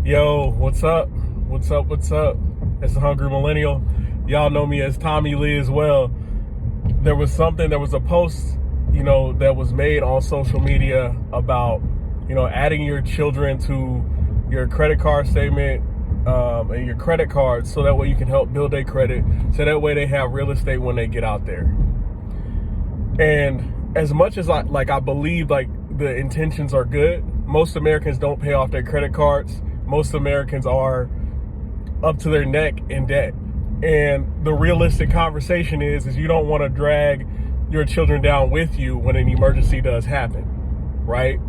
Yo, what's up? What's up? What's up? It's the Hungry Millennial. Y'all know me as Tommy Lee as well. There was a post, that was made on social media about, adding your children to your credit card statement and your credit cards so that way you can help build their credit, so that way they have real estate when they get out there. And as much as I believe the intentions are good, most Americans don't pay off their credit cards. Most Americans are up to their neck in debt. And the realistic conversation is you don't want to drag your children down with you when an emergency does happen, right?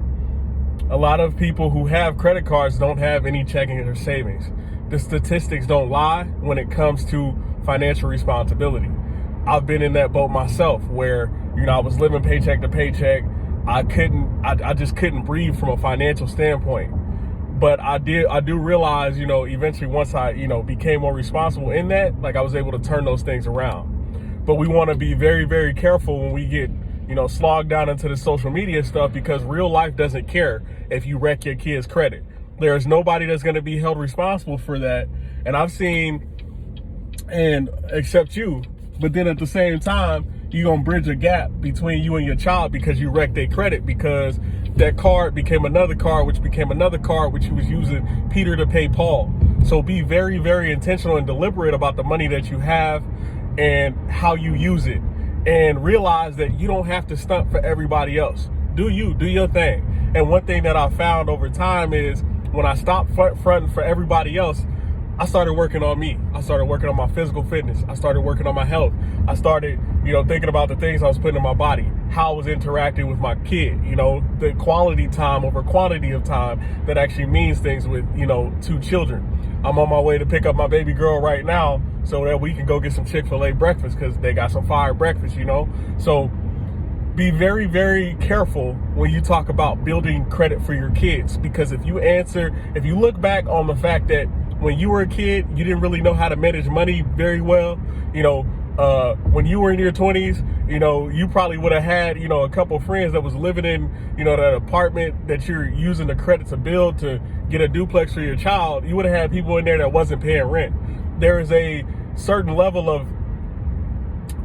A lot of people who have credit cards don't have any checking or savings. The statistics don't lie when it comes to financial responsibility. I've been in that boat myself where, I was living paycheck to paycheck. I just couldn't breathe from a financial standpoint. But I do realize, eventually once I, became more responsible in that, I was able to turn those things around. But we want to be very, very careful when we get, slogged down into the social media stuff, because real life doesn't care if you wreck your kid's credit. There's nobody that's going to be held responsible for that. And I've seen, and except you, but then at the same time, you're going to bridge a gap between you and your child because you wrecked their credit, because that card became another card, which became another card, which he was using Peter to pay Paul. So be very, very intentional and deliberate about the money that you have and how you use it. And realize that you don't have to stunt for everybody else. Do your thing. And one thing that I found over time is when I stopped fronting for everybody else, I started working on me. I started working on my physical fitness. I started working on my health. I started, thinking about the things I was putting in my body, how I was interacting with my kid, the quality time over quantity of time that actually means things with, 2 children. I'm on my way to pick up my baby girl right now so that we can go get some Chick-fil-A breakfast because they got some fire breakfast, So be very, very careful when you talk about building credit for your kids, because if you look back on the fact that when you were a kid, you didn't really know how to manage money very well. When you were in your 20s, you probably would have had, a couple of friends that was living in, that apartment that you're using the credit to build to get a duplex for your child. You would have had people in there that wasn't paying rent. There is a certain level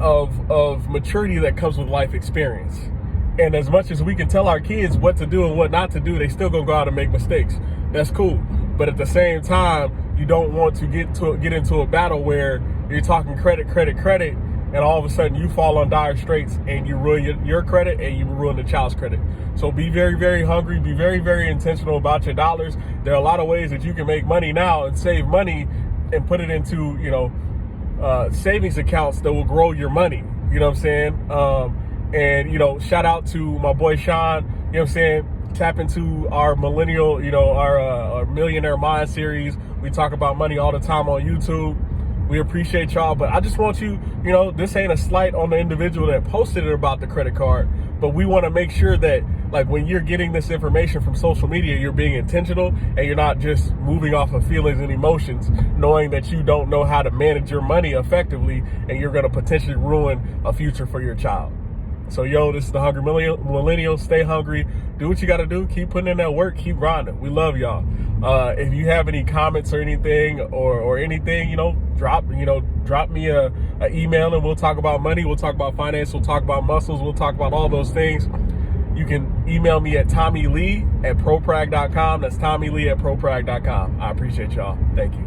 of maturity that comes with life experience. And as much as we can tell our kids what to do and what not to do, they still gonna go out and make mistakes. That's cool. But at the same time, you don't want to get into a battle where you're talking credit, and all of a sudden you fall on dire straits and you ruin your credit and you ruin the child's credit. So be very, very hungry. Be very, very intentional about your dollars. There are a lot of ways that you can make money now and save money and put it into, savings accounts that will grow your money. You know what I'm saying? And, shout out to my boy Sean, you know what I'm saying? Tap into our millennial, our Millionaire Mind series. We talk about money all the time on YouTube. We appreciate y'all, but I just want you, this ain't a slight on the individual that posted it about the credit card, but we want to make sure that when you're getting this information from social media, you're being intentional and you're not just moving off of feelings and emotions, knowing that you don't know how to manage your money effectively and you're going to potentially ruin a future for your child. So, this is the Hungry Millennial. Stay hungry. Do what you got to do. Keep putting in that work. Keep grinding. We love y'all. If you have any comments or anything or anything, drop me a email and we'll talk about money. We'll talk about finance. We'll talk about muscles. We'll talk about all those things. You can email me at tommylee@proprag.com. That's tommylee@proprag.com. I appreciate y'all. Thank you.